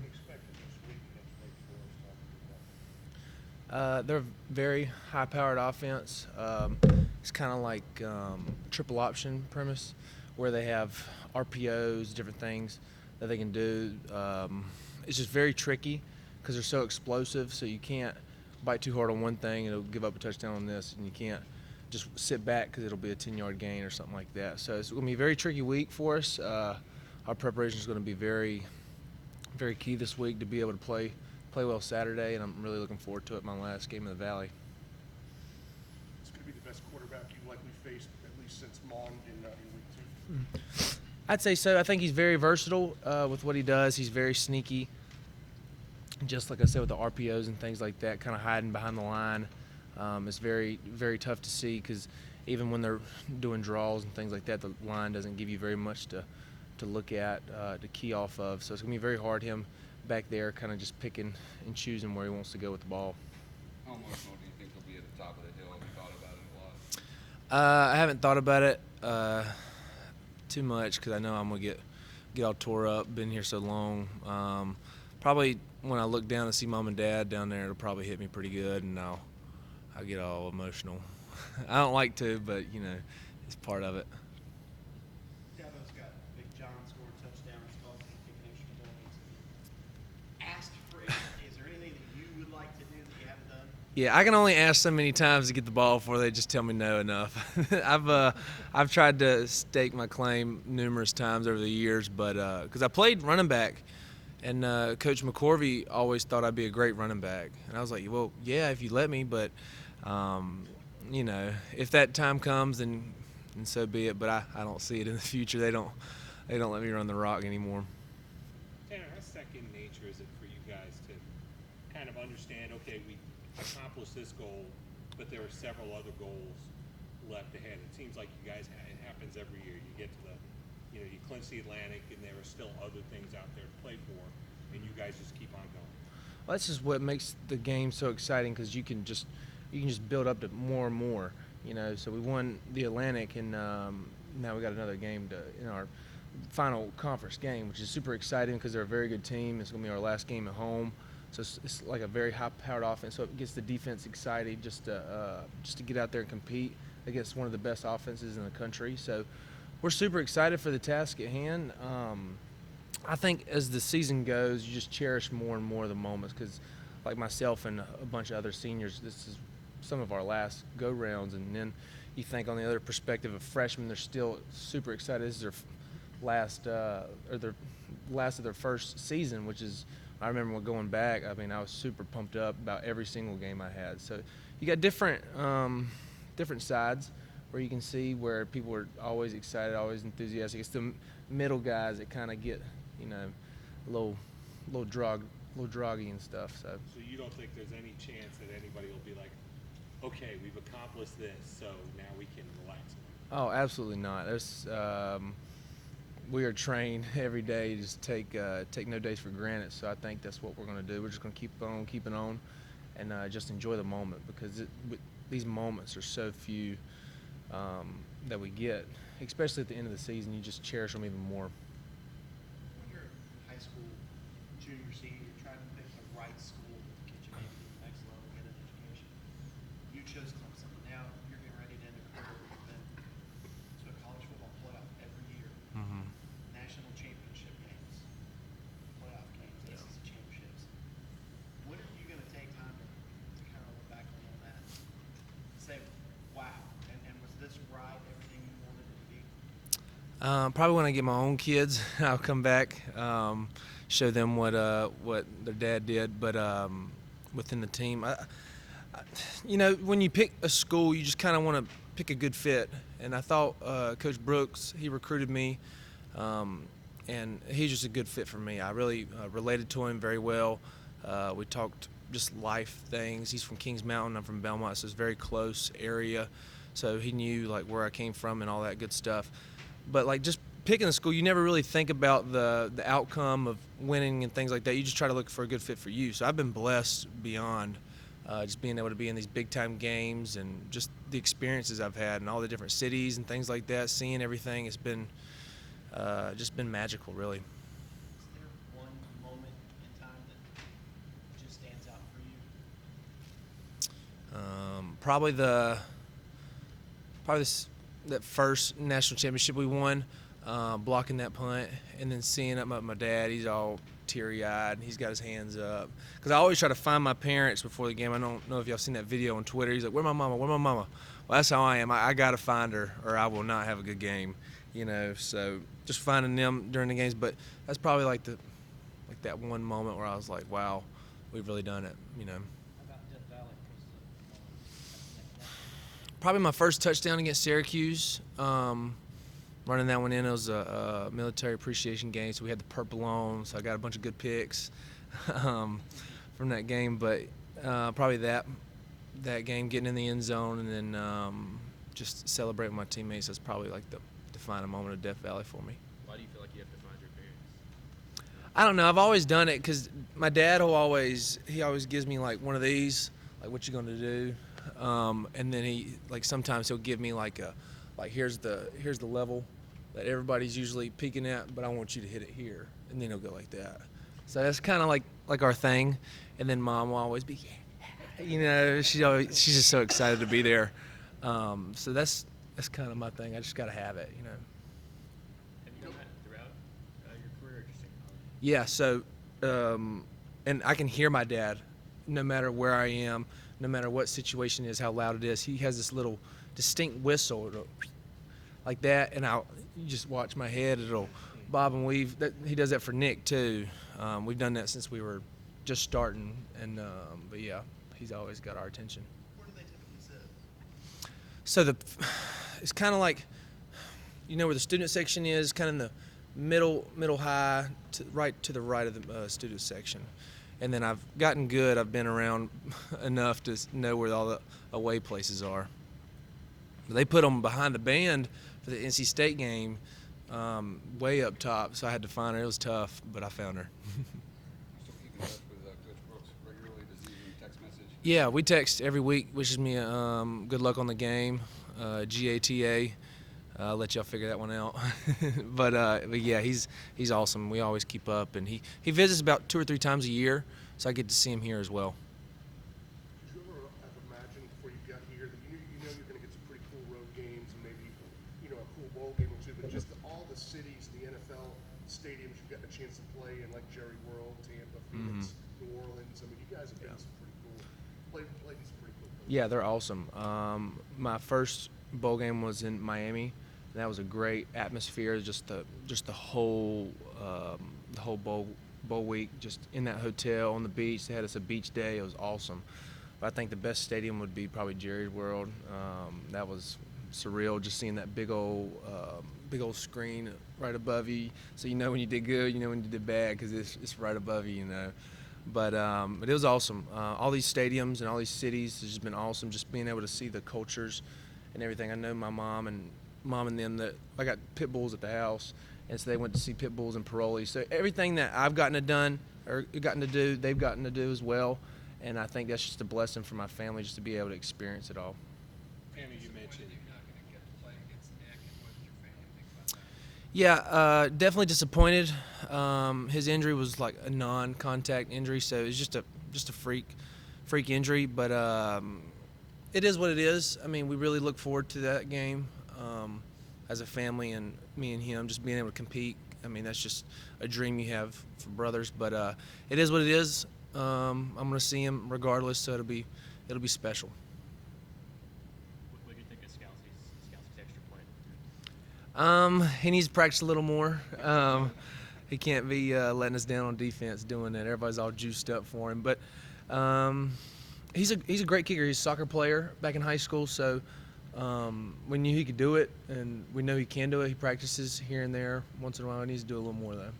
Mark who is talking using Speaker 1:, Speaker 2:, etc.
Speaker 1: expecting this week against Wake Forest?
Speaker 2: They're a very high-powered offense. It's kind of like triple option premise, where they have RPOs, different things that they can do. It's just very tricky because they're so explosive. So you can't bite too hard on one thing and it'll give up a touchdown on this, and you can't just sit back because it'll be a 10-yard gain or something like that. So it's going to be a very tricky week for us. Our preparation is going to be very, very key this week to be able to play well Saturday, and I'm really looking forward to it. My last game in the Valley.
Speaker 1: It's going to be the best quarterback you've likely faced, at least since Mon in week 2.
Speaker 2: I'd say so. I think he's very versatile with what he does. He's very sneaky, just like I said with the RPOs and things like that, kind of hiding behind the line. It's very, very tough to see because even when they're doing draws and things like that, the line doesn't give you very much to look at, to key off of. So it's going to be very hard him back there kind of just picking and choosing where he wants to go with the ball.
Speaker 3: How emotional do you think he'll be at the top of the hill? Have you thought about it a lot?
Speaker 2: I haven't thought about it too much because I know I'm going to get all tore up, been here so long. Probably when I look down and see Mom and Dad down there, it'll probably hit me pretty good, and I'll get all emotional. I don't like to, but, it's part of it.
Speaker 4: Davo's got Big John scoring touchdowns, causing kicking extra points. Asked for anything. Is there anything that you would like to do that you haven't done?
Speaker 2: Yeah, I can only ask so many times to get the ball before they just tell me no enough. I've tried to stake my claim numerous times over the years, but because I played running back, and Coach McCorvey always thought I'd be a great running back, and I was like, well, yeah, if you let me, but if that time comes, then so be it. But I don't see it in the future. They don't let me run the rock anymore.
Speaker 5: Tanner, how second nature is it for you guys to kind of understand, okay, we accomplished this goal, but there are several other goals left ahead? It seems like you guys, it happens every year. You get to you clinch the Atlantic, and there are still other things out there to play for, and you guys just keep on going.
Speaker 2: Well, that's just what makes the game so exciting because you can just build up to more and more. So we won the Atlantic, and now we got another game in our final conference game, which is super exciting because they're a very good team. It's going to be our last game at home, so it's like a very high-powered offense. So it gets the defense excited just to get out there and compete against one of the best offenses in the country. So we're super excited for the task at hand. I think as the season goes, you just cherish more and more of the moments because, like myself and a bunch of other seniors, this is some of our last go-rounds. And then you think on the other perspective of freshmen, they're still super excited. This is their last of their first season, which is, I remember going back, I was super pumped up about every single game I had. So you got different sides where you can see where people are always excited, always enthusiastic. It's the middle guys that kind of get, a little droggy and stuff. So
Speaker 5: you don't think there's any chance that anybody will be like, okay, we've accomplished this, so now we can relax?
Speaker 2: Oh, absolutely not. We are trained every day to just take no days for granted. So I think that's what we're going to do. We're just going to keep on keeping on, and just enjoy the moment because these moments are so few that we get, especially at the end of the season. You just cherish them even more.
Speaker 4: When you're in high school, junior, senior, you're trying to pick the right school to get you maybe to the next level, get an education. You chose Clemson. Now you're getting ready to enter a career where you've been to a college football playoff every year.
Speaker 2: Mm-hmm.
Speaker 4: National championship games, playoff games, ACC championships. When are you going to take time to kind of look back on all that and say, wow, and was this right, everything you wanted it to be?
Speaker 2: Probably when I get my own kids, I'll come back, show them what their dad did. But within the team, when you pick a school, you just kind of want to pick a good fit. And I thought Coach Brooks, he recruited me, and he's just a good fit for me. I really related to him very well. We talked just life things. He's from Kings Mountain. I'm from Belmont, so it's a very close area. So he knew where I came from and all that good stuff. But just picking a school, you never really think about the outcome of winning and things like that. You just try to look for a good fit for you. So I've been blessed beyond just being able to be in these big-time games and just the experiences I've had and all the different cities and things like that. Seeing everything has been just been magical, really.
Speaker 4: Is there one moment in time
Speaker 2: Probably that first national championship we won, blocking that punt, and then seeing up my dad. He's all teary-eyed. He's got his hands up. Because I always try to find my parents before the game. I don't know if y'all seen that video on Twitter. He's like, "Where's my mama? Where's my mama?" Well, that's how I am. I got to find her, or I will not have a good game. So just finding them during the games. But that's probably like that one moment where I was like, "Wow, we've really done it."
Speaker 4: How about Death Valley? 'Cause,
Speaker 2: Probably my first touchdown against Syracuse. Running that one in, it was a military appreciation game, so we had the purple on, so I got a bunch of good picks from that game. But probably that game, getting in the end zone, and then just celebrating my teammates. That's probably like the defining moment of Death Valley for me.
Speaker 6: Why do you feel like you have to find your parents?
Speaker 2: I don't know. I've always done it because my dad always gives me like one of these, like, "What you gonna do?" And then he, like, sometimes he'll give me like here's the level that everybody's usually peeking at, but I want you to hit it here, and then he'll go like that. So that's kind of like our thing. And then Mom will always be, she's just so excited to be there. So that's kind of my thing. I just got to have it.
Speaker 6: Have you done that throughout your career, or just in college?
Speaker 2: Yeah. So, and I can hear my dad, no matter where I am, no matter what situation it is, how loud it is. He has this little distinct whistle, like that, and you just watch my head. It'll bob and weave. He does that for Nick too. We've done that since we were just starting, and but yeah, he's always got our attention.
Speaker 4: Where do they typically sit?
Speaker 2: So it's kind of like, where the student section is, kind of in the middle high, right to the right of the student section. And then I've gotten good. I've been around enough to know where all the away places are. They put them behind the band for the NC State game, way up top, so I had to find her. It was tough, but I found her.
Speaker 3: Still keeping up with Coach Brooks regularly? Does he even text message?
Speaker 2: Yeah, we text every week, wishes me good luck on the game, GATA. I'll let y'all figure that one out. but yeah, he's awesome. We always keep up, and he visits about 2 or 3 times a year, so I get to see him here as well.
Speaker 1: Did you ever have imagined before you got here that you know you're going to get some pretty cool road games and maybe a cool bowl game or two, but just all the cities, the NFL stadiums you've gotten a chance to play in, like Jerry World, Tampa, Phoenix, New Orleans. I mean, you guys have been some pretty cool, played in some pretty cool places.
Speaker 2: Yeah, they're awesome. My first bowl game was in Miami. And that was a great atmosphere. Just the whole bowl week, just in that hotel on the beach. They had us a beach day. It was awesome. But I think the best stadium would be probably Jerry's World. That was surreal, just seeing that big old screen right above you. So when you did good, when you did bad, because it's right above you. But it was awesome. All these stadiums and all these cities has just been awesome. Just being able to see the cultures and everything. I know my mom and them, that I got pit bulls at the house, and so they went to see pit bulls and parolees. So everything that I've gotten to do, they've gotten to do as well. And I think that's just a blessing for my family, just to be able to experience it all.
Speaker 5: Tammy, you mentioned
Speaker 3: You're not going to get to play against Nick, and what did your family think about that?
Speaker 2: Yeah, definitely disappointed. His injury was like a non-contact injury, so it's just a freak injury. But it is what it is. I mean, we really look forward to that game as a family, and me and him just being able to compete. I mean, that's just a dream you have for brothers. But it is what it is. I'm going to see him regardless, so it'll be special.
Speaker 6: What do you think of Scalzi's extra point?
Speaker 2: He needs to practice a little more. He can't be letting us down on defense doing that. Everybody's all juiced up for him. But he's a great kicker. He's a soccer player back in high school, so we knew he could do it, and we know he can do it. He practices here and there once in a while. He needs to do a little more, though.